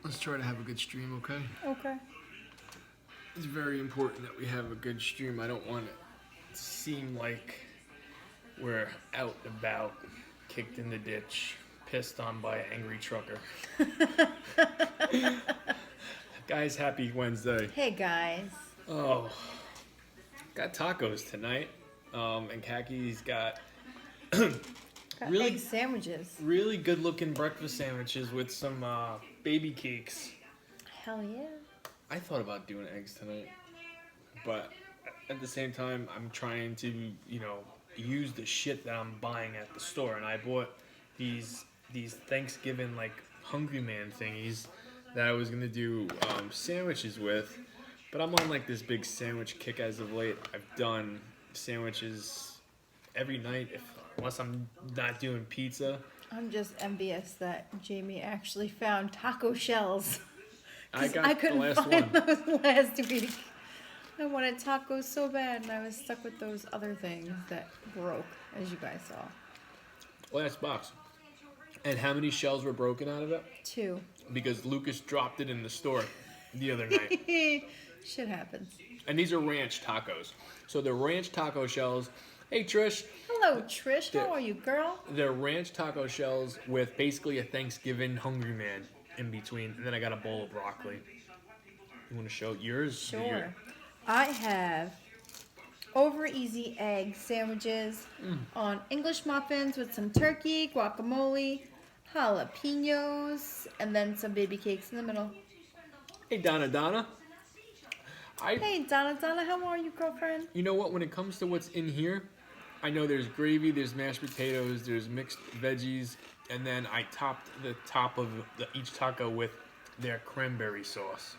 Let's try to have a good stream, okay? Okay. It's very important that we have a good stream. I don't want it to seem like we're out and about, kicked in the ditch, pissed on by an angry trucker. Guys, happy Wednesday. Hey guys. Oh, got tacos tonight. And Kaki's got Got really egg sandwiches. really good looking breakfast sandwiches with some baby cakes. Hell yeah. I thought about doing eggs tonight, but at the same time, I'm trying to, use the shit that I'm buying at the store. And I bought these Thanksgiving like Hungry Man thingies that I was gonna do sandwiches with. But I'm on like this big sandwich kick as of late. I've done sandwiches every night, unless I'm not doing pizza. I'm just envious that Jamie actually found taco shells. I got I couldn't the last find one. those last week. I wanted tacos so bad, and I was stuck with those other things that broke, as you guys saw. Last box. And how many shells were broken out of it? 2. Because Lucas dropped it in the store the other night. Shit happens. And these are ranch tacos. So they're ranch taco shells. Hey, Trish. Hello, Trish. How are you, girl? They're ranch taco shells with basically a Thanksgiving Hungry Man in between. And then I got a bowl of broccoli. You want to show yours? Sure. I have over easy egg sandwiches on English muffins with some turkey, guacamole, jalapenos, and then some baby cakes in the middle. Hey, Donna. Hey, Donna, how are you, girlfriend? You know what? When it comes to what's in here, I know there's gravy, there's mashed potatoes, there's mixed veggies, and then I topped the top of each taco with their cranberry sauce.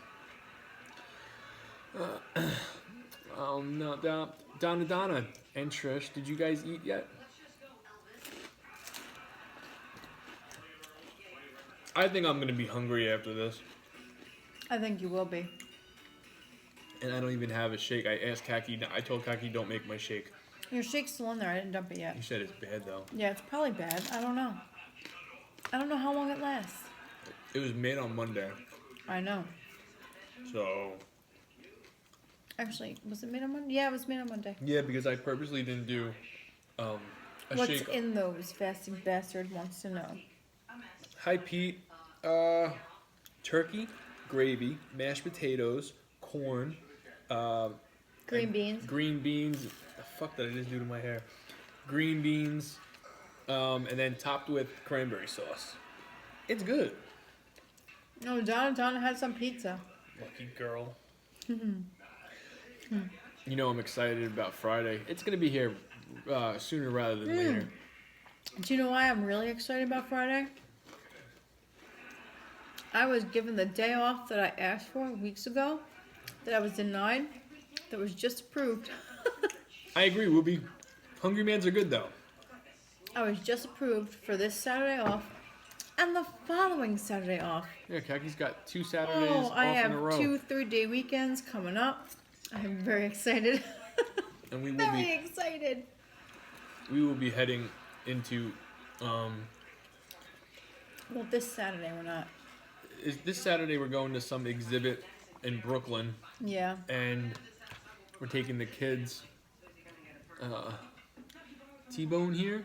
Oh no, Donna, and Trish, did you guys eat yet? I think I'm gonna be hungry after this. I think you will be. And I don't even have a shake. I told Kaki don't make my shake. Your shake's still in there. I didn't dump it yet. He said it's bad though. Yeah, it's probably bad. I don't know. I don't know how long it lasts. It was made on Monday. I know. So. Actually, was it made on Monday? Yeah, it was made on Monday. Yeah, because I purposely didn't do a What's shake. in those? Fasting Bastard wants to know. Hi, Pete. Turkey, gravy, mashed potatoes, corn, Green beans. Green beans. The fuck did I just do to my hair? Green beans, and then topped with cranberry sauce. It's good. No, Donna had some pizza. Lucky girl. You know I'm excited about Friday. It's gonna be here sooner rather than later. Do you know why I'm really excited about Friday? I was given the day off that I asked for weeks ago, that I was denied, that was just approved. I agree, Whoopi. Hungry Mans are good though. I was just approved for this Saturday off and the following Saturday off. Yeah, Kaki's got 2 Saturdays off I have in a row. 2 3-day weekends coming up. I'm very excited. And we will Very excited. We will be heading into Well, this Saturday we're not. this Saturday we're going to some exhibit in Brooklyn, Yeah. and we're taking the kids T-bone here.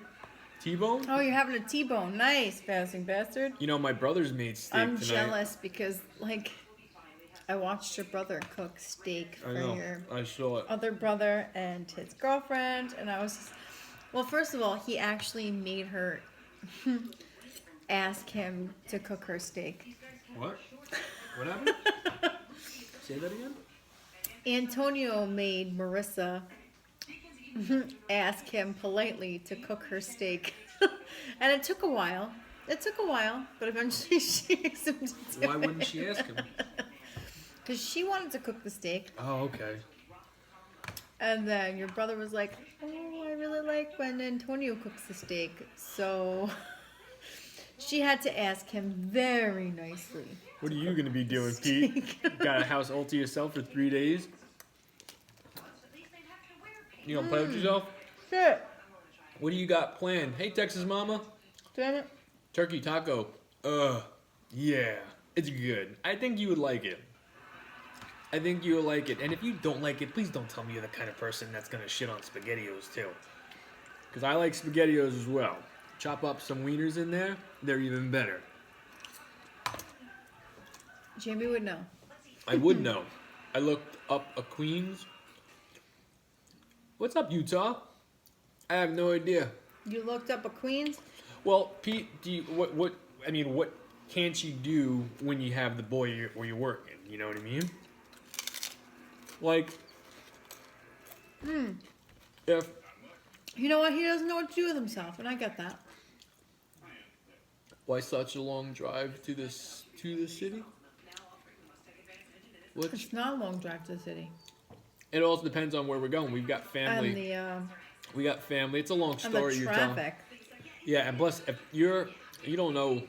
T-bone? Oh, you're having a T-bone. Nice, Fasting Bastard. You know, my brother's made steak I'm tonight. jealous because, I watched your brother cook steak for your I saw it. other brother and his girlfriend, and I was just, well, first of all, he actually made her ask him to cook her steak. What? What happened? Say that again? Antonio made Marissa ask him politely to cook her steak. And it took a while. But eventually she asked him to do Why it. wouldn't she ask him? Because she wanted to cook the steak. Oh, okay. And then your brother was like, oh, I really like when Antonio cooks the steak. So she had to ask him very nicely. What are you going to be doing, Pete? Got a house all to yourself for 3 days? You gonna play with yourself? Shit. What do you got planned? Hey, Texas Mama. Damn it. Turkey taco. Yeah. It's good. I think you would like it. I think you will like it. And if you don't like it, please don't tell me you're the kind of person that's gonna shit on SpaghettiOs too. Because I like SpaghettiOs as well. Chop up some wieners in there, they're even better. Jamie would know. I would know. I looked up a Queens. What's up, Utah? I have no idea. You looked up a Queens? Well, Pete, what can't you do when you have the boy where you're working? You know what I mean? Like, if You know what? He doesn't know what to do with himself, and I get that. why such a long drive to the city? It's not a long drive to the city. It also depends on where we're going. We've got family. And We got family. It's a long and story. the You're telling. traffic. Yeah, and plus, if you don't know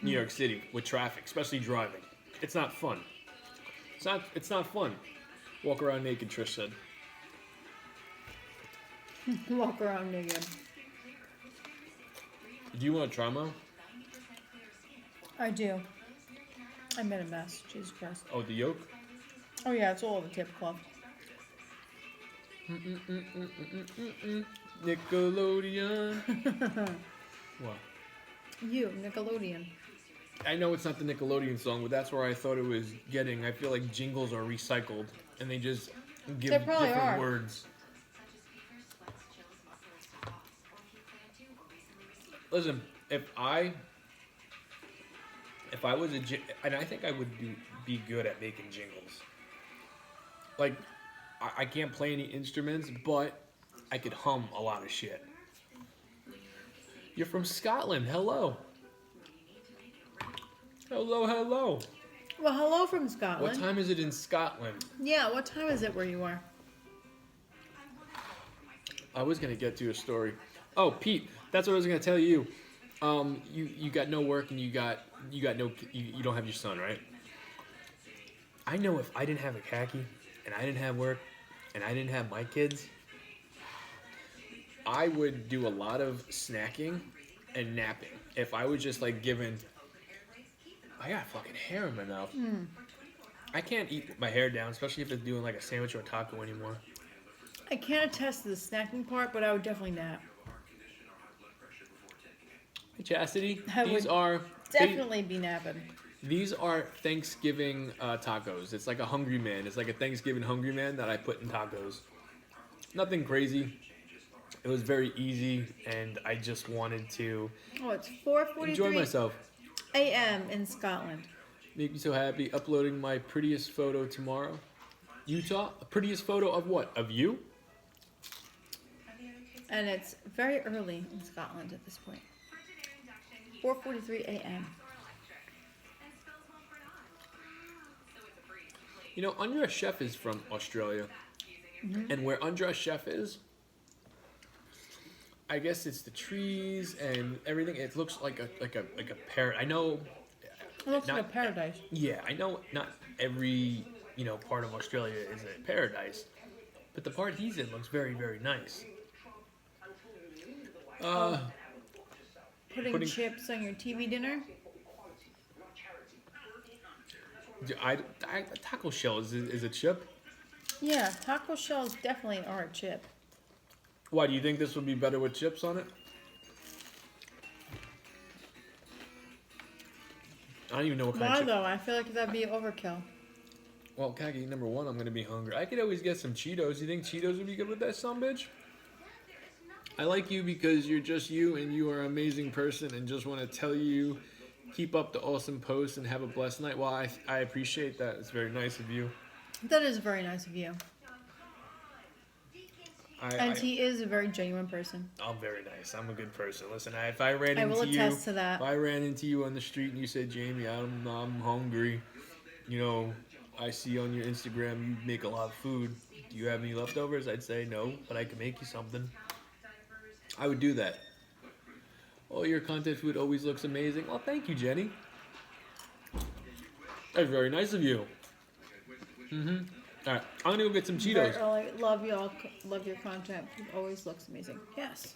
New York City with traffic, especially driving, it's not fun. It's not fun. Walk around naked, Trish said. Walk around naked. Do you want to try, Mom? I do. I made a mess. Jesus Christ. Oh, the yolk? Oh yeah, it's all over the tablecloth. Nickelodeon. What? You, Nickelodeon. I know it's not the Nickelodeon song, but that's where I thought it was getting. I feel like jingles are recycled, and they just give They probably different are. words. Listen, if I was and I think I would be good at making jingles. Like, I can't play any instruments, but I could hum a lot of shit. You're from Scotland. Hello. Hello, hello. Well, hello from Scotland. What time is it in Scotland? Yeah, what time is it where you are? I was gonna get to a story. Oh, Pete, that's what I was gonna tell you. You got no work and you don't have your son, right? I know if I didn't have a khaki and I didn't have work and I didn't have my kids, I would do a lot of snacking and napping. If I was just like given, I got fucking hair in my mouth. I can't eat my hair down, especially if it's doing like a sandwich or a taco anymore. I can't attest to the snacking part, but I would definitely nap. Hey, Chastity, I these would are Definitely be napping. These are Thanksgiving tacos. It's like a Hungry Man. It's like a Thanksgiving Hungry Man that I put in tacos. Nothing crazy. It was very easy, and I just wanted to Oh, it's 4:43 enjoy myself. a.m. in Scotland. Make me so happy. Uploading my prettiest photo tomorrow. Utah? A prettiest photo of what? Of you? And it's very early in Scotland at this point. 4:43 a.m. You know, Undressed Chef is from Australia. And where Undressed Chef is, I guess it's the trees and everything. It looks like a parrot. I know. It looks like a paradise. Yeah, I know not every, part of Australia is a paradise, but the part he's in looks very, very nice. Putting chips on your TV dinner? Taco shell is a chip. Yeah, taco shells definitely are a chip. Why do you think this would be better with chips on it? I don't even know what kind of Why chip. though? I feel like that'd be overkill. Well, Kagi, number one, I'm gonna be hungry. I could always get some Cheetos. You think Cheetos would be good with that sumbitch? I like you because you're just you and you are an amazing person, and just want to tell you, keep up the awesome posts and have a blessed night. Well, I appreciate that. It's very nice of you. That is very nice of you. He is a very genuine person. I'm very nice. I'm a good person. Listen, if I ran I into will you, attest to that. if I ran into you on the street and you said, Jamie, I'm hungry, I see on your Instagram you make a lot of food. Do you have any leftovers? I'd say no, but I can make you something. I would do that. Oh, your content food always looks amazing. Well, thank you, Jenny. That's very nice of you. All right, I'm gonna go get some Cheetos. Love y'all. Love your content. It always looks amazing. Yes.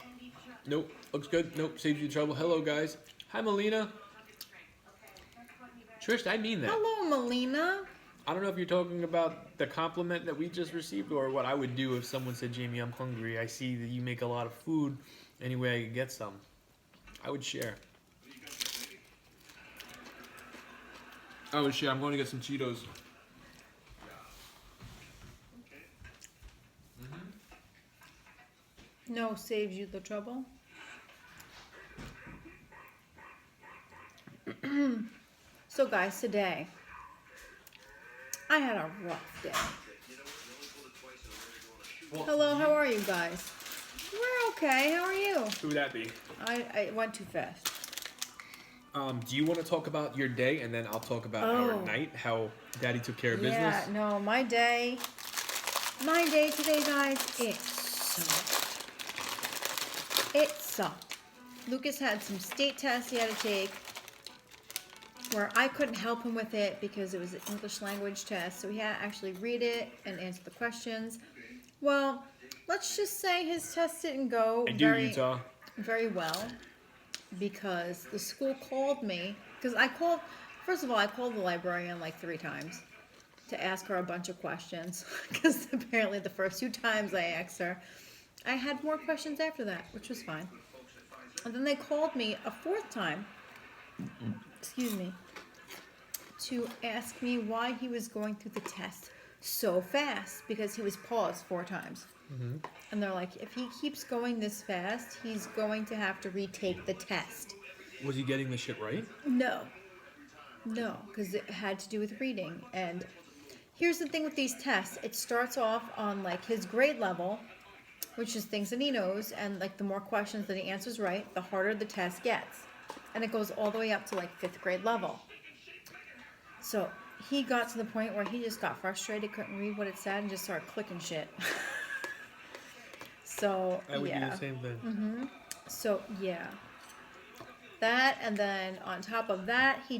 Nope, looks good. Nope, saves you trouble. Hello, guys. Hi, Melina. Trish, I mean that. Hello, Melina. I don't know if you're talking about the compliment that we just received or what I would do if someone said, Jamie, I'm hungry. I see that you make a lot of food. Any way I could get some. I would share. I'm going to get some Cheetos. No saves you the trouble. So guys, today I had a rough day. Hello, how are you guys? We're okay. How are you? Who would that be? I went too fast. Do you want to talk about your day and then I'll talk about our night, how Daddy took care of business? Yeah, no, my day today, guys, it sucked. It sucked. Lucas had some state tests he had to take where I couldn't help him with it because it was an English language test, so he had to actually read it and answer the questions. Well, let's just say his test didn't go very well because the school called me, because first of all, I called the librarian like 3 times to ask her a bunch of questions because apparently the first 2 times I asked her, I had more questions after that, which was fine. And then they called me a 4th time, to ask me why he was going through the test so fast because he was paused 4 times. Mm-hmm. And they're like, if he keeps going this fast, he's going to have to retake the test. Was he getting the shit right? No, because it had to do with reading. And here's the thing with these tests. It starts off on like his grade level, which is things that he knows, and like the more questions that he answers right, the harder the test gets. And it goes all the way up to like 5th grade level. So he got to the point where he just got frustrated, couldn't read what it said, and just started clicking shit. So, I would do the same thing. Mm-hmm. So, yeah. That, and then on top of that, he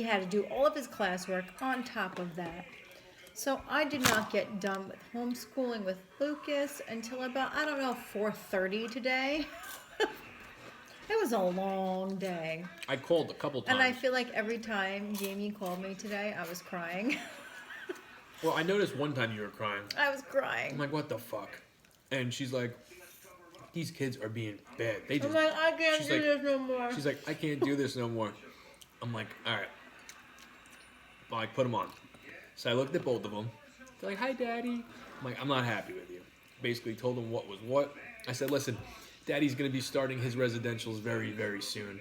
had to do all of his classwork on top of that. So I did not get done with homeschooling with Lucas until about, 4:30 today. It was a long day. I called a couple times. And I feel like every time Jamie called me today, I was crying. Well, I noticed one time you were crying. I was crying. I'm like, what the fuck? And she's like, these kids are being bad. I'm like, I can't do this no more. She's like, I can't do this no more. I'm like, all right. Well, I put them on. So I looked at both of them. They're like, hi, Daddy. I'm like, I'm not happy with you. Basically told them what was what. I said, listen, Daddy's going to be starting his residentials very, very soon.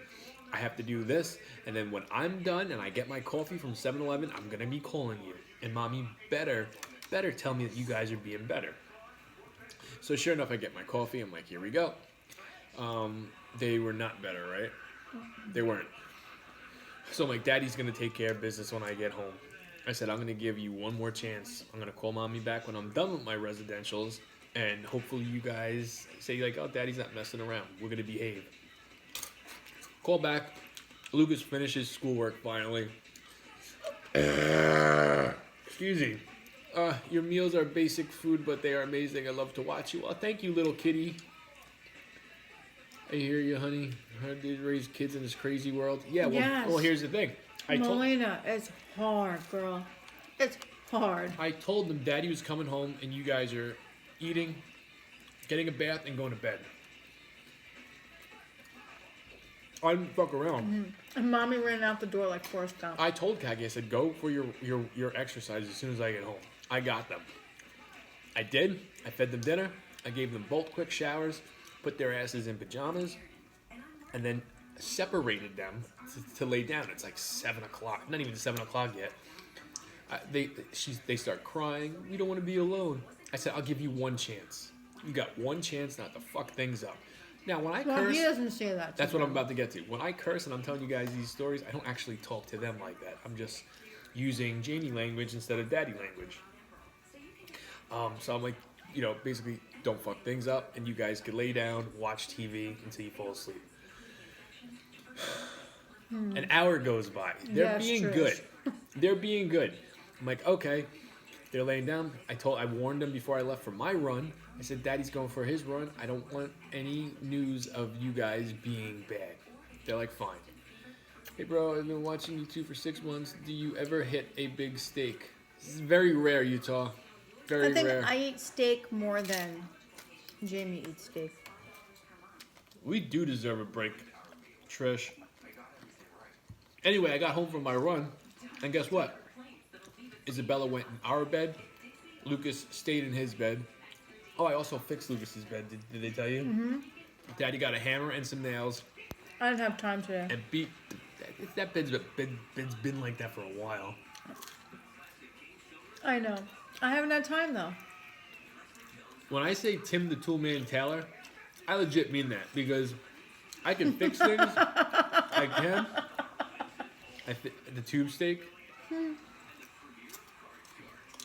I have to do this. And then when I'm done and I get my coffee from 7-Eleven, I'm going to be calling you. And Mommy better tell me that you guys are being better. So sure enough, I get my coffee. I'm like, here we go. They were not better, right? They weren't. So I'm like, Daddy's going to take care of business when I get home. I said, I'm going to give you one more chance. I'm going to call Mommy back when I'm done with my residentials. And hopefully you guys say like, oh, Daddy's not messing around. We're going to behave. Call back. Lucas finishes schoolwork finally. Excuse me. Your meals are basic food, but they are amazing. I love to watch you. Well, thank you, little kitty. I hear you, honey. How do you raise kids in this crazy world? Yeah, well, here's the thing. Melina, it's hard, girl. It's hard. I told them Daddy was coming home, and you guys are eating, getting a bath, and going to bed. I didn't fuck around. Mm-hmm. And Mommy ran out the door like Forrest Gump. I told Kagi, I said, go for your exercise as soon as I get home. I got them. I did. I fed them dinner. I gave them both quick showers, put their asses in pajamas, and then separated them to lay down. It's like 7 o'clock. Not even 7 o'clock yet. They start crying. We don't want to be alone. I said, I'll give you one chance. You got one chance not to fuck things up. Now, when I curse... he doesn't say that. That's what I'm about to get to. When I curse and I'm telling you guys these stories, I don't actually talk to them like that. I'm just using Jamie language instead of Daddy language. So I'm like, basically, don't fuck things up, and you guys could lay down, watch TV until you fall asleep. An hour goes by. They're being good. They're being good. I'm like, okay. They're laying down. I warned them before I left for my run. I said, Daddy's going for his run. I don't want any news of you guys being bad. They're like, fine. Hey bro, I've been watching you two for 6 months. Do you ever hit a big steak? This is very rare, Utah. Very I think rare. I eat steak more than Jamie eats steak. We do deserve a break, Trish. Anyway, I got home from my run, and guess what? Isabella went in our bed. Lucas stayed in his bed. Oh, I also fixed Lucas's bed. Did they tell you? Mm-hmm. Daddy got a hammer and some nails I didn't have time today. and beat. That bed's been like that for a while. I know. I haven't had time though. When I say Tim the Toolman Taylor, I legit mean that because I can fix things. I can. The tube steak.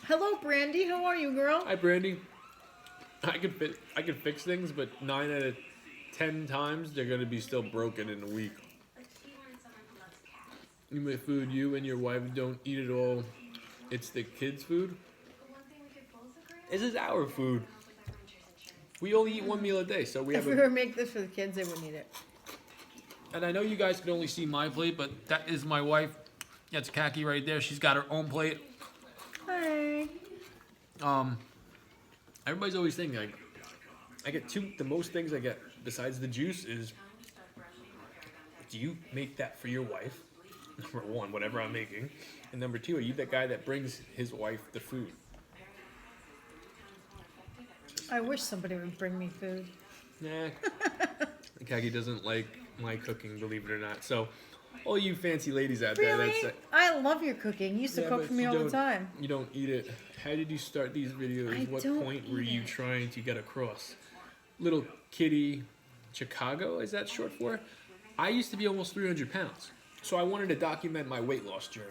Hello, Brandy. How are you, girl? Hi, Brandy. I can fix things, but 9 out of 10 times they're gonna be still broken in a week. You make food you and your wife don't eat it all. It's the kids' food. This is our food. We only eat one meal a day, so we If have. we were to make this for the kids, they wouldn't eat it. And I know you guys can only see my plate, but that is my wife. That's Khaki right there. She's got her own plate. Hi. Everybody's always thinking like, I get the most things I get besides the juice is, do you make that for your wife? Number one, whatever I'm making, and number two, are you that guy that brings his wife the food? I wish somebody would bring me food. Nah, Khaki doesn't like my cooking, believe it or not. So, all you fancy ladies out there, Really? that's I love your cooking. You used to cook but for me you all the don't- time. You don't eat it. How did you start these videos? I What don't point were eat you it. trying to get across? Little Kitty Chicago, is that short for? I used to be almost 300 pounds. So I wanted to document my weight loss journey.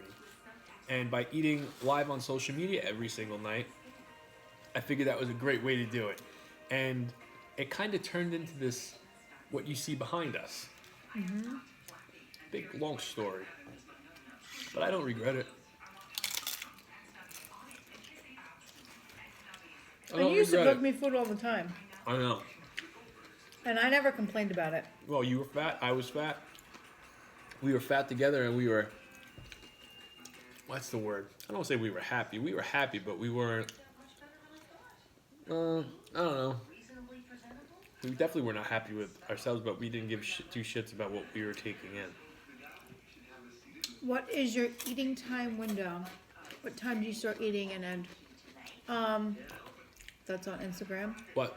And by eating live on social media every single night, I figured that was a great way to do it. And it kind of turned into this, what you see behind us. Mm-hmm. Big, long story. But I don't regret it. I And don't you used to regret cook it. me food all the time. I know. And I never complained about it. Well, you were fat. I was fat. We were fat together, and we were. What's the word? I don't say we were happy. We were happy, but we weren't. I don't know. We definitely were not happy with ourselves, but we didn't give two shits about what we were taking in. What is your eating time window? What time do you start eating and end? That's on Instagram. What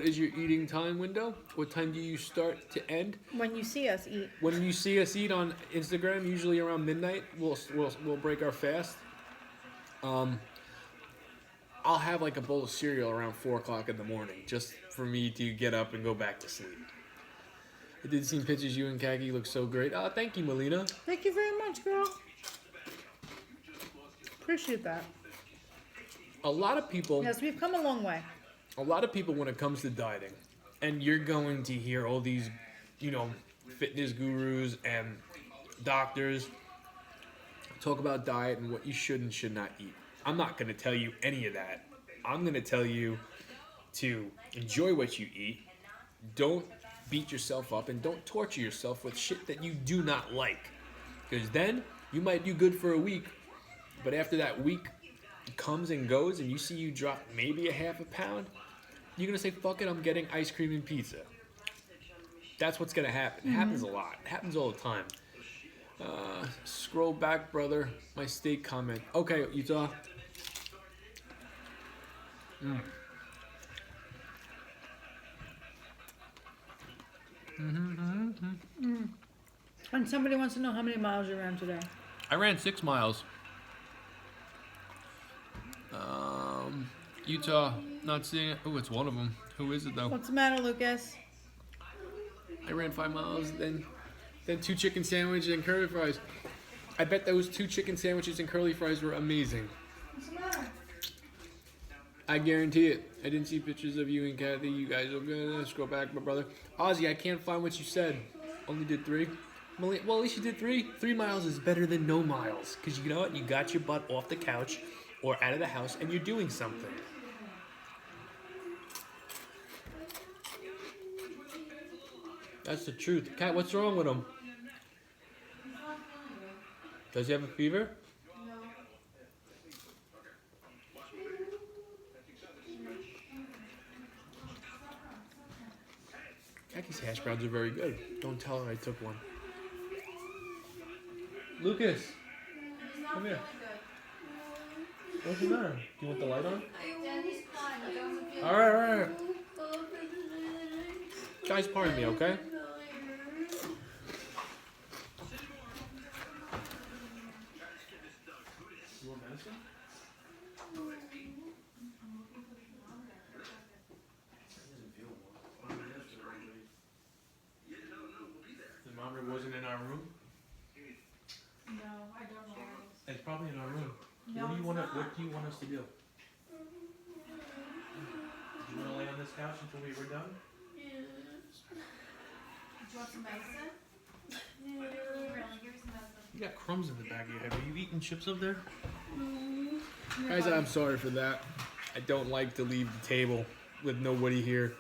is your eating time window? What time do you start to end? When you see us eat. When you see us eat on Instagram, usually around midnight, we'll break our fast. I'll have like a bowl of cereal around 4 o'clock in the morning, just for me to get up and go back to sleep. I did see pictures. You and Khaki look so great. Oh, thank you, Melina. Thank you very much, girl. Appreciate that. A lot of people. Yes, we've come a long way. A lot of people, when it comes to dieting, and you're going to hear all these, fitness gurus and doctors talk about diet and what you should and should not eat. I'm not going to tell you any of that. I'm going to tell you to enjoy what you eat. Don't beat yourself up and don't torture yourself with shit that you do not like. Because then you might do good for a week, but after that week comes and goes and you see you drop maybe a half a pound, you're going to say, fuck it, I'm getting ice cream and pizza. That's what's going to happen. It happens a lot. It happens all the time. Scroll back, brother. My steak comment. Okay, Utah. And somebody wants to know how many miles you ran today. I ran 6 miles. Utah, not seeing it. Oh, it's one of them. Who is it though? What's the matter, Lucas? I ran 5 miles, then 2 chicken sandwiches and curly fries. I bet those 2 chicken sandwiches and curly fries were amazing. What's the matter? I guarantee it. I didn't see pictures of you and Kathy. You guys are good. Scroll back, my brother. Ozzy, I can't find what you said. Only did 3. Well, at least you did 3. 3 miles is better than no miles. Because you know what? You got your butt off the couch or out of the house and you're doing something. That's the truth. Kat, what's wrong with him? Does he have a fever? No. Jackie's hash browns are very good. Don't tell her I took one. Lucas, He's not come here. feeling good. What's the matter? Do you want the light on? Dad, he's crying. He doesn't feel Alright. Guys, pardon me, okay? You want medicine? The monitor wasn't in our room? No, I don't know where it is. It's probably in our room. No, What do you it's not. What do you want us to do? Do you want to lay on this couch until we were done? Do you want some medicine? Really, here's some medicine. You got crumbs in the back of your head. Were you eating chips up there? Guys, I'm sorry for that. I don't like to leave the table with nobody here.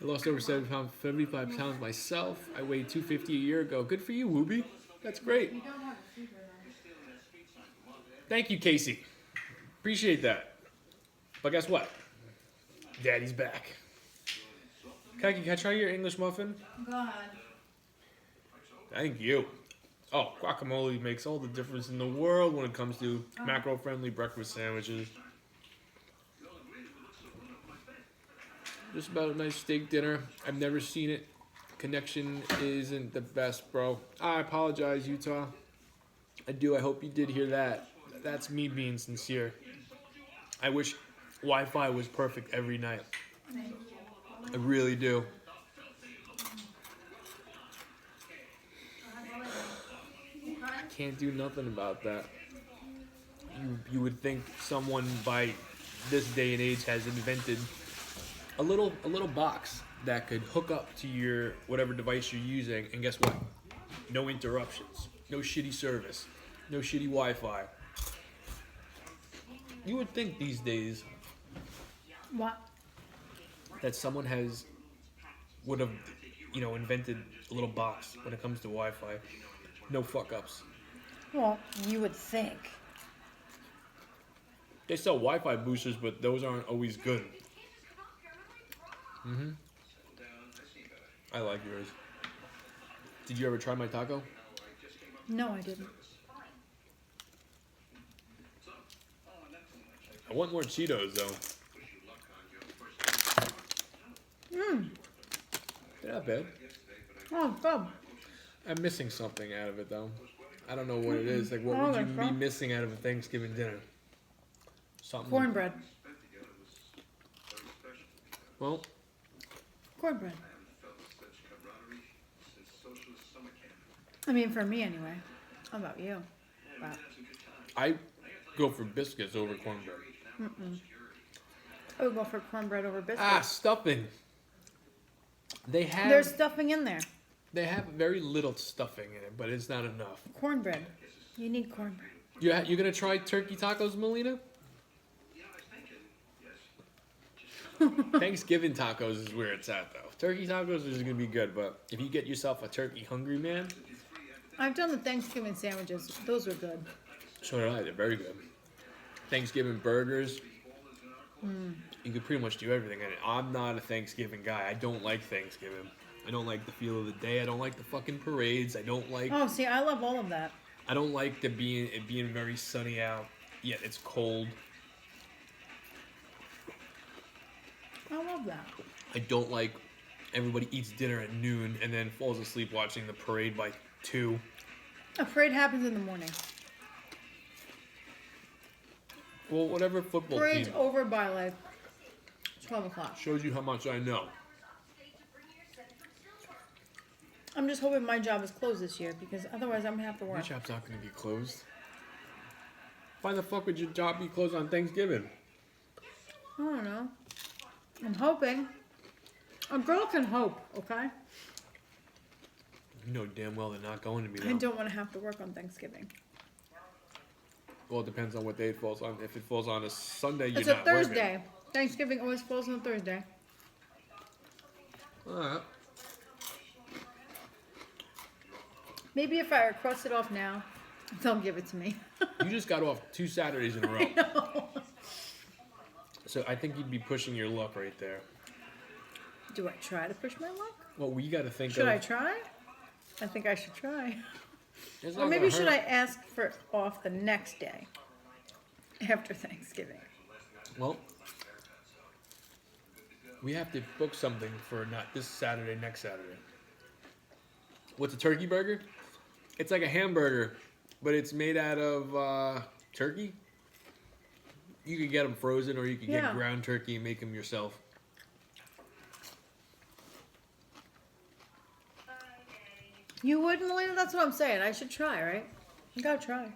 I lost over 75 pounds myself. I weighed 250 a year ago. Good for you, Wooby. That's great. You don't have a fever though. Thank you, Casey. Appreciate that. But guess what? Daddy's back. Kaki, can I try your English muffin? Go ahead. Thank you. Oh, guacamole makes all the difference in the world when it comes to macro-friendly breakfast sandwiches. Just about a nice steak dinner. I've never seen it. Connection isn't the best, bro. I apologize, Utah. I do. I hope you did hear that. That's me being sincere. I wish Wi-Fi was perfect every night. Thank you. I really do. I can't do nothing about that. You would think someone by this day and age has invented a little box that could hook up to your whatever device you're using, and guess what? No interruptions, no shitty service, no shitty Wi-Fi. You would think these days What? that someone would have, invented a little box when it comes to Wi-Fi. No fuck ups. Well, you would think. They sell Wi-Fi boosters, but those aren't always good. I like yours. Did you ever try my taco? No, I didn't. I want more Cheetos though. They're not bad. Oh, good. I'm missing something out of it though. I don't know what it is. Like, what Oh, would you that's be fine. missing out of a Thanksgiving dinner? Something. Cornbread. Well, Cornbread. I mean, for me anyway. How about you? But I go for biscuits over cornbread. I would go for cornbread over biscuits. Ah, stuffing. There's There's stuffing in there. They have very little stuffing in it, but it's not enough. Cornbread. You need cornbread. You gonna try turkey tacos, Melina? Thanksgiving tacos is where it's at, though. Turkey tacos is gonna be good, but if you get yourself a turkey hungry man, I've done the Thanksgiving sandwiches. Those were good. so did I. They're very good. Thanksgiving burgers. You could pretty much do everything in it. I'm not a Thanksgiving guy. I don't like Thanksgiving. I don't like the feel of the day. I don't like the fucking parades. I don't like. Oh, see, I love all of that. I don't like it being very sunny out. Yet it's cold. I love that. I don't like everybody eats dinner at noon and then falls asleep watching the parade by 2. A parade happens in the morning. Well, whatever football Parade's team over by like 12 o'clock. shows you how much I know. I'm just hoping my job is closed this year because otherwise I'm going to have to Your work. shop's not going to be closed. Why the fuck would your job be closed on Thanksgiving? I don't know. I'm hoping. A girl can hope, okay? You know damn well they're not going to be. I Though. don't want to have to work on Thanksgiving. Well, it depends on what day it falls on. If it falls on a Sunday, you're It's a not Thursday. Thanksgiving always falls on a Thursday. working. All right. Maybe if I cross it off now, They'll give it to me. You just got off 2 Saturdays in a row. I know. So I think you'd be pushing your luck right there. Do I try to push my luck? Well, we got to think Should of... I try? I think I should try. It's Or not maybe gonna should I hurt. ask for off the next day after Thanksgiving? Well, we have to book something for not this Saturday, next Saturday. What's a turkey burger? It's like a hamburger, but it's made out of turkey. You could get them frozen, or you could Yeah. get ground turkey and make them yourself. You would, Melina? That's what I'm saying. I should try, right? You gotta try.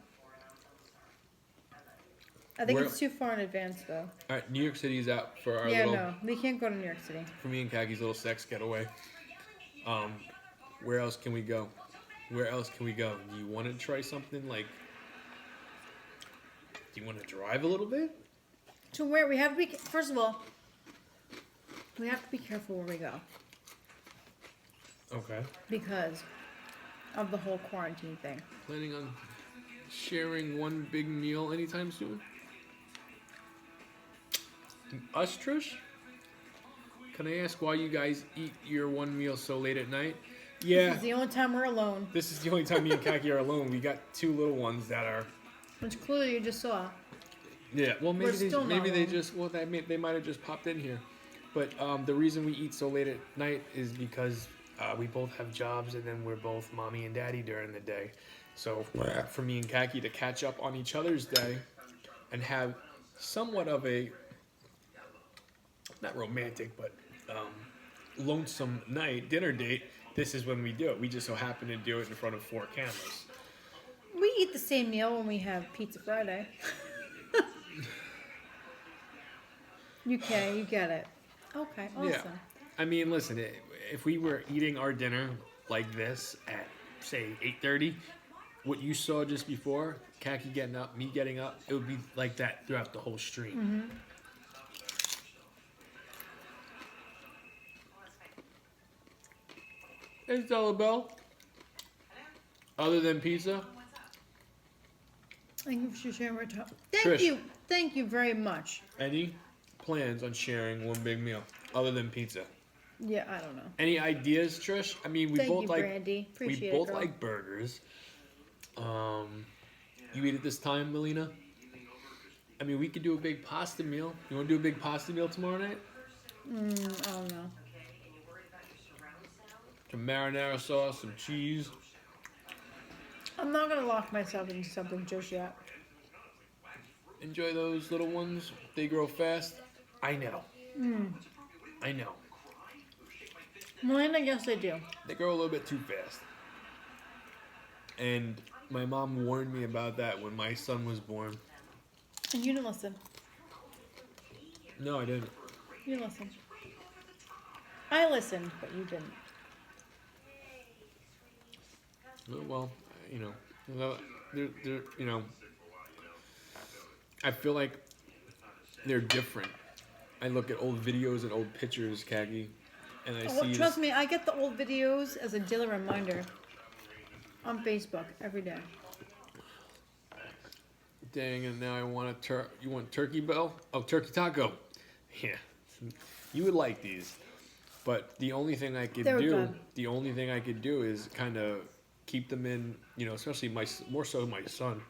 I think Where- it's too far in advance, though. All right, New York City is out for our Yeah, little, no. We can't go to New York City. for me and Kaki's little sex getaway. Where else can we go? Where else can we go? Do you want to try something like? Do you want to drive a little bit? To where we have to be, first of all, we have to be careful where we go Okay. because of the whole quarantine thing. Planning on sharing one big meal anytime soon? Us, Trish? Can I ask why you guys eat your one meal so late at night? This Yeah, is the only time we're alone, this is the only time me and Kaki are alone. We got 2 little ones that are. which clearly you just saw. Yeah, well, maybe We're still not maybe they alone. just they might have just popped in here. But the reason we eat so late at night is because we both have jobs, and then we're both mommy and daddy during the day. So for me and Kaki to catch up on each other's day and have somewhat of a not romantic but lonesome dinner date, this is when we do it. We just so happen to do it in front of 4 cameras. We eat the same meal when we have Pizza Friday. You get it. Okay, awesome. Yeah. I mean, listen, if we were eating our dinner like this at, say, 8:30, what you saw just before, Kaki getting up, me getting up, it would be like that throughout the whole stream. Hey, Stella Bell. Other than pizza, Thank you for sharing our top. Thank Trish. you. Thank you very much. any plans on sharing one big meal other than pizza? Yeah, I don't know. Any ideas, Trish? I mean, we Thank both you, like Brandy. Appreciate we it, both girl. like burgers. You eat at this time, Melina? I mean, we could do a big pasta meal. You want to do a big pasta meal tomorrow night? I don't know. Some marinara sauce, some cheese. I'm not gonna lock myself into something just yet. Enjoy those little ones. They grow fast. I know. I know. Melina, yes, I do. They grow a little bit too fast. And my mom warned me about that when my son was born. And you didn't listen. No, I didn't. You didn't listen. I listened, but you didn't. Well, they're I feel like they're different. I look at old videos and old pictures, Kagi, and I see. Trust me, I get the old videos as a daily reminder on Facebook every day. Dang, and now I want you want turkey bell? Oh, turkey taco. Yeah, you would like these. But the only thing I could They were good. the only thing I could do is kind of keep them in, especially more so my son,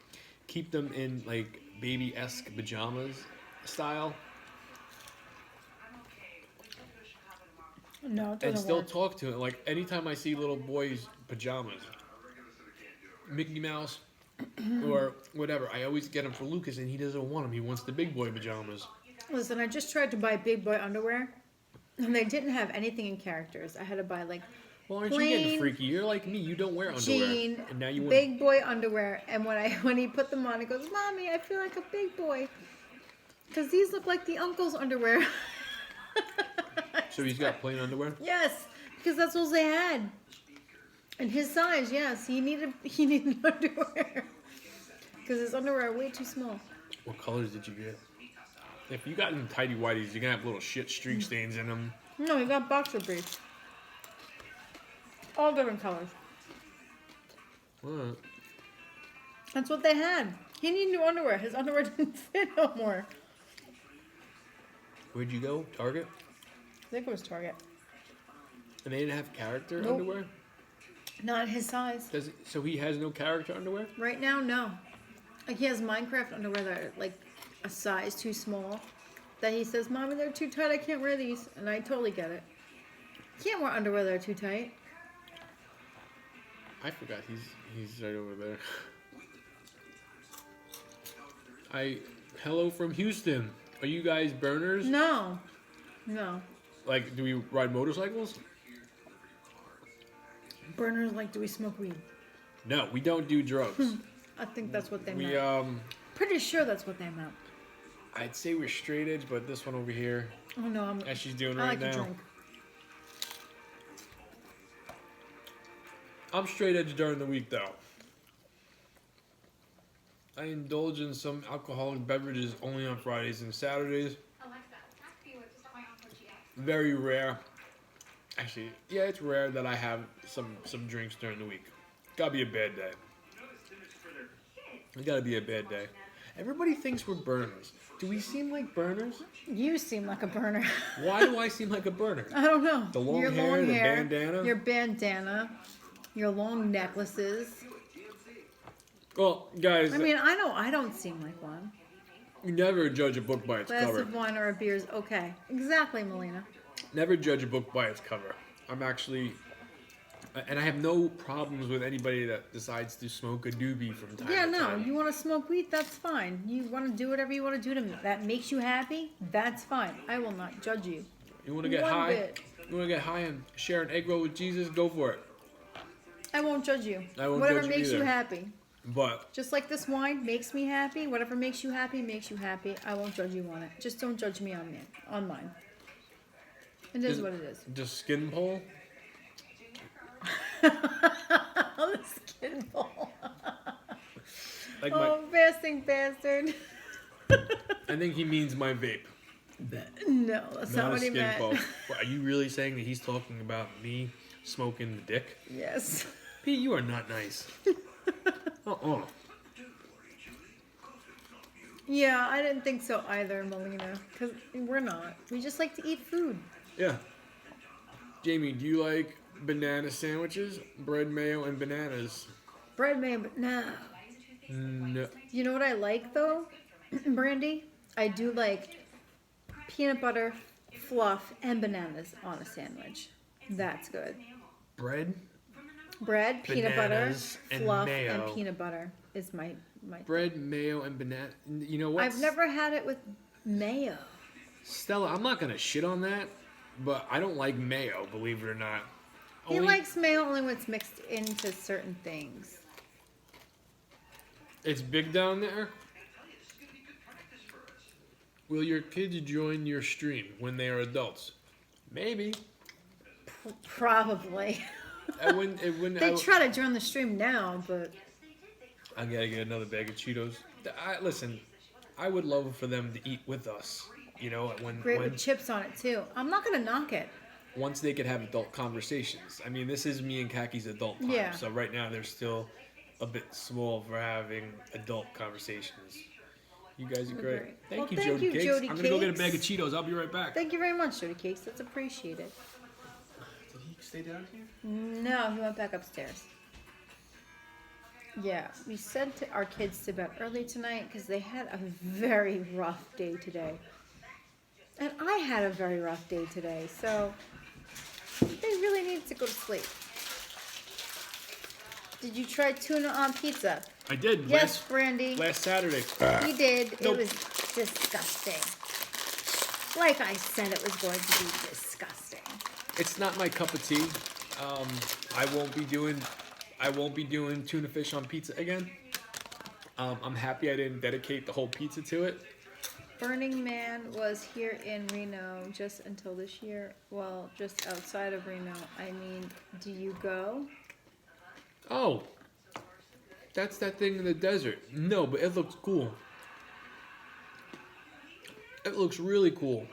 keep them in like baby-esque pajamas style, No, it doesn't and still work. talk to him. Like anytime I see little boys' pajamas, Mickey Mouse or whatever, I always get them for Lucas, and he doesn't want them. He wants the big boy pajamas. Listen, I just tried to buy big boy underwear, and they didn't have anything in characters. I had to buy like Well, aren't you getting plain freaky? You're like me. You don't wear underwear, jean, and now you want. big boy underwear. And when he put them on, he goes, "Mommy, I feel like a big boy," because these look like the uncle's underwear. So he's got plain underwear. Yes, because that's all they had. And his size, yes, he needed underwear because his underwear are way too small. What colors did you get? If you got them tidy whities, you're gonna have little shit streak stains in them. No, he got boxer briefs, all different colors. Alright. That's what they had. He needed new underwear. His underwear didn't fit no more. Where'd you go? Target? I think it was Target. And they didn't have character Nope. underwear? Not his size. So he has no character underwear? Right now, no. Like he has Minecraft underwear that are like a size too small. That he says, Mommy, they're too tight. I can't wear these. And I totally get it. You can't wear underwear that are too tight. I forgot he's right over there. Hello from Houston. Are you guys burners? No. No. Like, do we ride motorcycles? Burners like, do we smoke weed? No, we don't do drugs. I think that's what they We meant. Pretty sure that's what they meant. I'd say we're straight edge, but this one over here, Oh no, as she's doing I right like to now, drink. I'm straight edge during the week though. I indulge in some alcoholic beverages only on Fridays and Saturdays. Very rare. Actually, yeah, it's rare that I have some drinks during the week. Gotta be a bad day. It gotta be a bad day. Everybody thinks we're burners. Do we seem like burners? You seem like a burner. Why do I seem like a burner? I don't know. The long Your hair, the bandana? Your bandana. Your long necklaces. Well, guys, I mean, I don't seem like one. you never judge a book by its Glass cover. of wine or a beer is okay. Exactly, Melina. Never judge a book by its cover. I'm actually, and I have no problems with anybody that decides to smoke a doobie from time Yeah, to no, time. you want to smoke weed, that's fine. You want to do whatever you want to do that makes you happy, that's fine. I will not judge you. You want to get One high? bit. You want to get high and share an egg roll with Jesus? Go for it. I won't judge you. I won't Whatever judge you makes you either. happy. But Just like this wine makes me happy, whatever makes you happy makes you happy. I won't judge you on it. Just don't judge me on mine. It is what it is. just skin pole. On the skin bowl. Like Oh, fasting bastard. I think he means my vape, No, that's not not a what he skin meant. pole. What, are you really saying that he's talking about me smoking the dick? Yes. Pete, you are not nice. Yeah, I didn't think so either, Melina. Because we're not. We just like to eat food. Yeah. Jamie, do you like banana sandwiches? Bread, mayo, and bananas. Bread, man, but no. No. You know what I like, though, Brandy? I do like peanut butter, fluff, and bananas on a sandwich. That's good. Bread? Bread, peanut butter, Bananas, and fluff, mayo. and peanut butter is my Bread, mayo, and banana. You know what? I've never had it with mayo. Stella, I'm not going to shit on that, but I don't like mayo, believe it or not. He likes mayo only when it's mixed into certain things. It's big down there. Will your kids join your stream when they are adults? Maybe. Probably. I wouldn't. They try to join the stream now, but I gotta get another bag of Cheetos. Listen, I would love for them to eat with us. You know, great with chips on it too. I'm not gonna knock it. once they could have adult conversations. I mean, this is me and Kaki's adult time. Yeah. So right now they're still a bit small for having adult conversations. You guys are great. Great. Thank Well, you, thank Jody you, Cakes. Jody I'm gonna go get a Cakes. bag of Cheetos. I'll be right back. Thank you very much, Jody Cakes. That's appreciated. Did he stay down here? No, he went back upstairs. Yeah, we sent our kids to bed early tonight because they had a very rough day today. And I had a very rough day today, so they really need to go to sleep. Did you try tuna on pizza? I did. Yes, Brandy. Last Saturday. He did. Nope. It was disgusting. Like I said, it was going to be disgusting. It's not my cup of tea. I won't be doing tuna fish on pizza again. I'm happy I didn't dedicate the whole pizza to it. Burning Man was here in Reno just until this year. Well, just outside of Reno. I mean, do you go? Oh, that's that thing in the desert. No, but it looks cool. It looks really cool.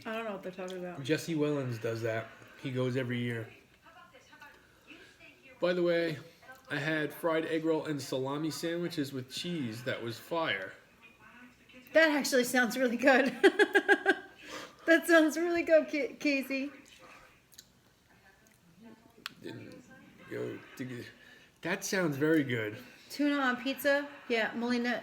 I don't know what they're talking about. Jesse Wellens does that. He goes every year. By the way, I had fried egg roll and salami sandwiches with cheese. That was fire. That actually sounds really good. That sounds really good, Casey. Didn't go. That sounds very good. Tuna on pizza? Yeah, Melina,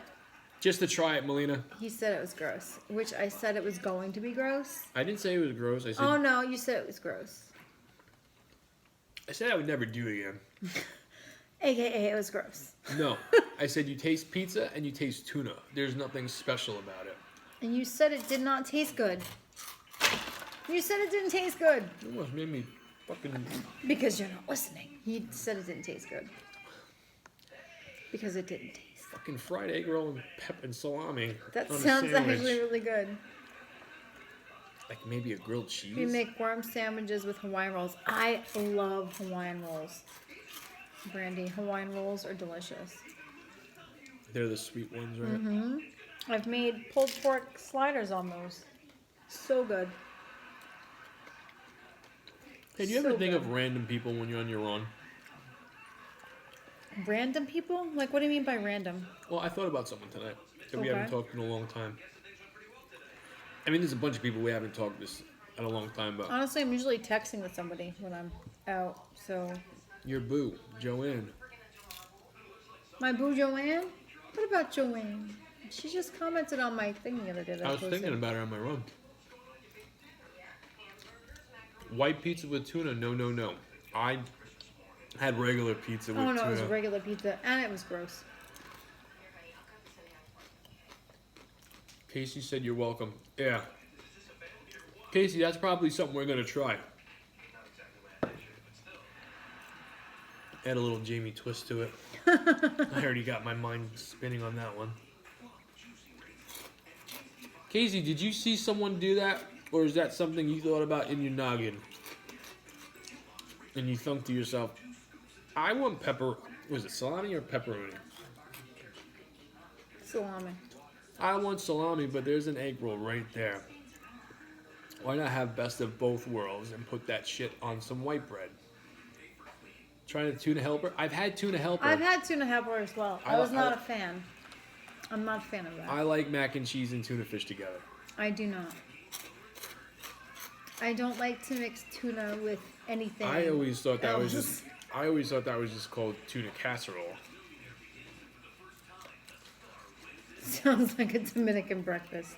Just to try it, Melina. he said it was gross, which I said it was going to be gross. I didn't say it was gross. Oh no, you said it was gross. I said I would never do it again. AKA it was gross. No, I said you taste pizza and you taste tuna. There's nothing special about it. And you said it did not taste good. You said it didn't taste good. It almost made me fucking. Because you're not listening. You said it didn't taste good. Because it didn't taste. Fucking fried egg roll and and salami. That on a sounds sandwich. actually really good. Like maybe a grilled cheese. We make worm sandwiches with Hawaiian rolls. I love Hawaiian rolls. Brandy, Hawaiian rolls are delicious. They're the sweet ones, right? Mm-hmm. I've made pulled pork sliders on those. So good. Hey, do you So ever think good. of random people when you're on your own? Random people? Like, what do you mean by random? Well, I thought about someone tonight that we Okay. haven't talked in a long time. I mean, there's a bunch of people we haven't talked this in a long time, but Honestly, I'm usually texting with somebody when I'm out. So, your boo, Joanne. my boo Joanne? What about Joanne? She just commented on my thing the other day. That I was posted. thinking about her on my run. White pizza with tuna? No, no, no. I had regular pizza with Oh no, tuna. it was regular pizza, and it was gross. Casey said you're welcome. Yeah. Casey, that's probably something we're gonna try. Add a little Jamie twist to it. I already got my mind spinning on that one. Casey, did you see someone do that? Or is that something you thought about in your noggin? And you thunk to yourself, I want was it salami or pepperoni? Salami. I want salami, but there's an egg roll right there. Why not have best of both worlds and put that shit on some white bread? Trying to tuna helper? I've had tuna helper. I've had tuna helper as well. I was not a fan. I'm not a fan of that. I like mac and cheese and tuna fish together. I do not. I don't like to mix tuna with anything. I always thought that was else. just. I always thought that was just called tuna casserole. Sounds like a Dominican breakfast.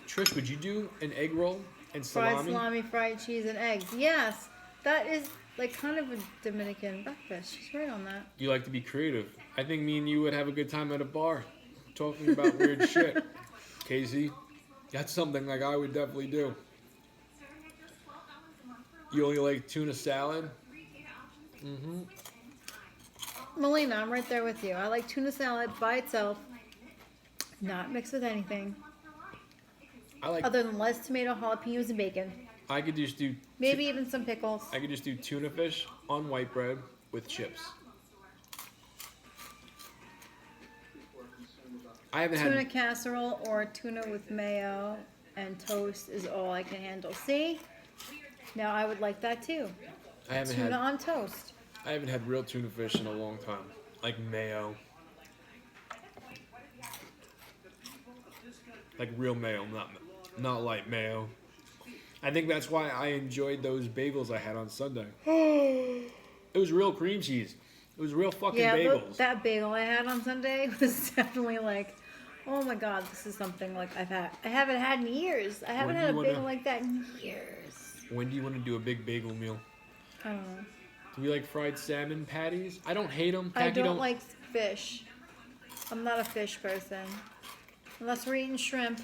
Trish, would you do an egg roll and Fried salami? salami, fried cheese, and eggs. Yes, that is like kind of a Dominican breakfast. She's right on that. You like to be creative. I think me and you would have a good time at a bar, talking about weird shit. Casey, that's something like I would definitely do. You only like tuna salad? Mm-hmm. Melina, I'm right there with you. I like tuna salad by itself, not mixed with anything I like. other than lettuce, tomato, jalapenos, and bacon. I could just do. Maybe even some pickles. I could just do tuna fish on white bread with chips. I haven't Tuna had. casserole or tuna with mayo and toast is all I can handle. See? Now I would like that too. I haven't Tuna had. on toast. I haven't had real tuna fish in a long time. Like mayo. Like real mayo, not light mayo. I think that's why I enjoyed those bagels I had on Sunday. It was real cream cheese. It was real fucking Yeah, bagels. that bagel I had on Sunday was definitely like, oh my god, this is something like I haven't had in years. I haven't When had do a you bagel wanna- like that in years. When do you want to do a big bagel meal? I don't know. Do you like fried salmon patties? I don't hate them. I don't like fish. I'm not a fish person. Unless we're eating shrimp.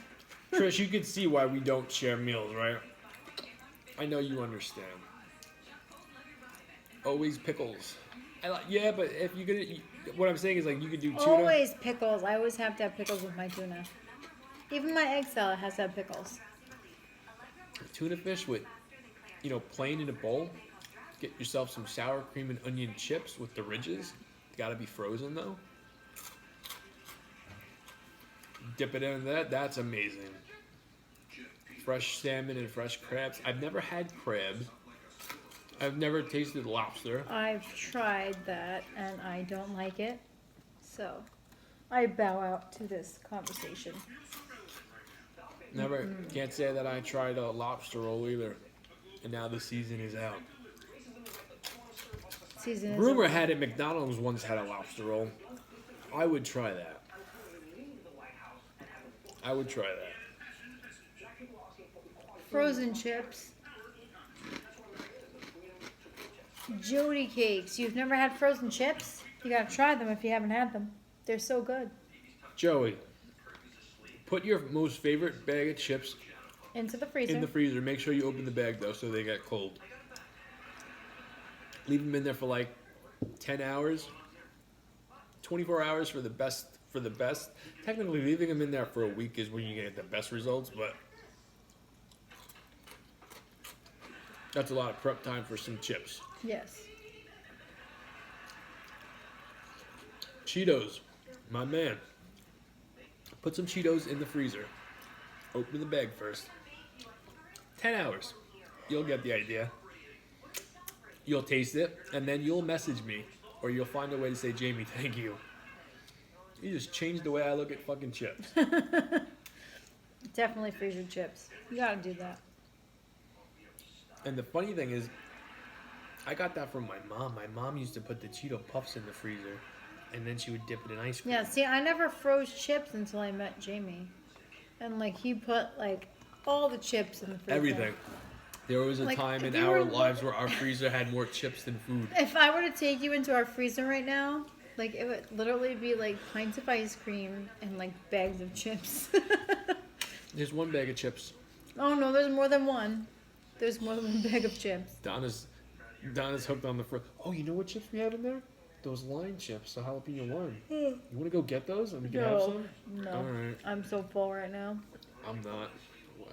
Trish, you can see why we don't share meals, right? I know you understand. Always pickles. Yeah, but if you could, what I'm saying is like you could do tuna. Always pickles. I always have to have pickles with my tuna. Even my egg salad has to have pickles. Tuna fish with, plain in a bowl. Get yourself some sour cream and onion chips with the ridges. Gotta be frozen though. Dip it in that. That's amazing. Fresh salmon and fresh crabs. I've never had crabs. I've never tasted lobster. I've tried that and I don't like it. So I bow out to this conversation. Never. Can't say that I tried a lobster roll either. And now the season is out. Season is Rumor over. had it McDonald's once had a lobster roll. I would try that. I would try that. Frozen chips. Jody cakes. You've never had frozen chips? You gotta try them if you haven't had them. They're so good. Joey, put your most favorite bag of chips Into the freezer. in the freezer. Make sure you open the bag though so they get cold. Leave them in there for like 10 hours. 24 hours for the best. Technically, leaving them in there for a week is when you get the best results, but that's a lot of prep time for some chips. Yes. Cheetos, my man. Put some Cheetos in the freezer. Open the bag first. 10 hours. You'll get the idea. You'll taste it, and then you'll message me, or you'll find a way to say, Jamie, thank you. You just changed the way I look at fucking chips. Definitely freezer chips. You gotta do that. And the funny thing is, I got that from my mom. My mom used to put the Cheeto Puffs in the freezer, and then she would dip it in ice cream. Yeah, see, I never froze chips until I met Jamie. And, like, he put, like, all the chips in the freezer. Everything. There was a Like, time in if you our were- lives where our freezer had more chips than food. If I were to take you into our freezer right now, like, it would literally be, like, pints of ice cream and, like, bags of chips. There's one bag of chips. Oh, no, there's more than one. There's more than one bag of chips. Donna's hooked on the Oh, you know what chips we have in there? Those lime chips, the jalapeno lime. You want to go get those and we can have No, some? no. All right. I'm so full right now. I'm not. Wow.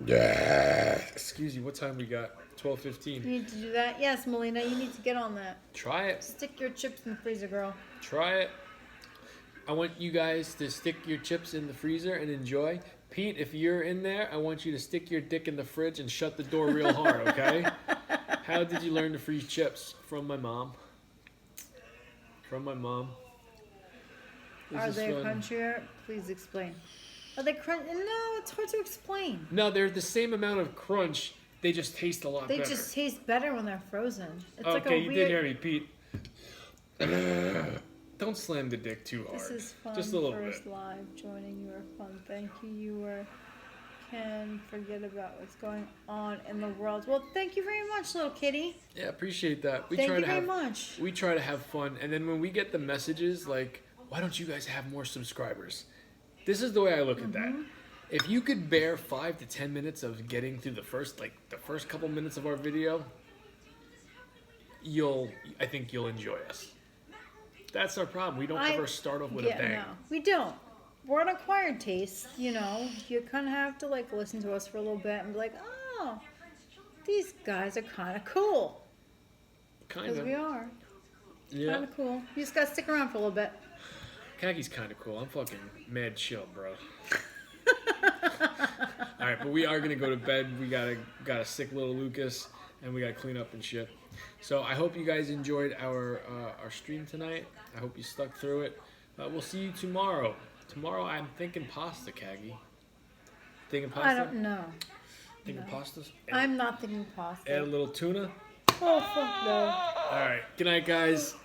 Yeah. Excuse you. What time we got? 12:15. You need to do that? Yes, Melina, you need to get on that. Try it. Stick your chips in the freezer, girl. Try it. I want you guys to stick your chips in the freezer and enjoy. Pete, if you're in there, I want you to stick your dick in the fridge and shut the door real hard, okay? How did you learn to freeze chips? From my mom. From my mom. This Are is they fun. crunchier? Please explain. Are they crunch? No, it's hard to explain. No, they're the same amount of crunch. They just taste a lot They better. just taste better when they're frozen. It's Okay, like a you weird... did hear me, Pete. Don't slam the dick too hard. This is fun. Just a little First bit. live joining. You are fun. Thank you. You are can forget about what's going on in the world. Well, thank you very much, little kitty. Yeah, appreciate that. We Thank try you to very have much. we try to have fun, and then when we get the messages like, "Why don't you guys have more subscribers?" This is the way I look at that. If you could bear 5 to 10 minutes of getting through the first couple minutes of our video, I think you'll enjoy us. That's our problem. We don't ever start off with a bang. No, we don't. We're an acquired taste, you know. You kind of have to like listen to us for a little bit and be like, oh, these guys are kind of cool. Kind Because of. we are. Yeah. Kind of cool. You just gotta stick around for a little bit. Kaki's kind of cool. I'm fucking mad chill, bro. All right, but we are gonna go to bed. We got a sick little Lucas, and we gotta clean up and shit. So I hope you guys enjoyed our stream tonight. I hope you stuck through it. We'll see you tomorrow. Tomorrow I'm thinking pasta, Kagi. Thinking pasta? I don't know. Thinking no. pastas? I'm not thinking pasta. Add a little tuna. Oh, fuck no. All right. Good night, guys.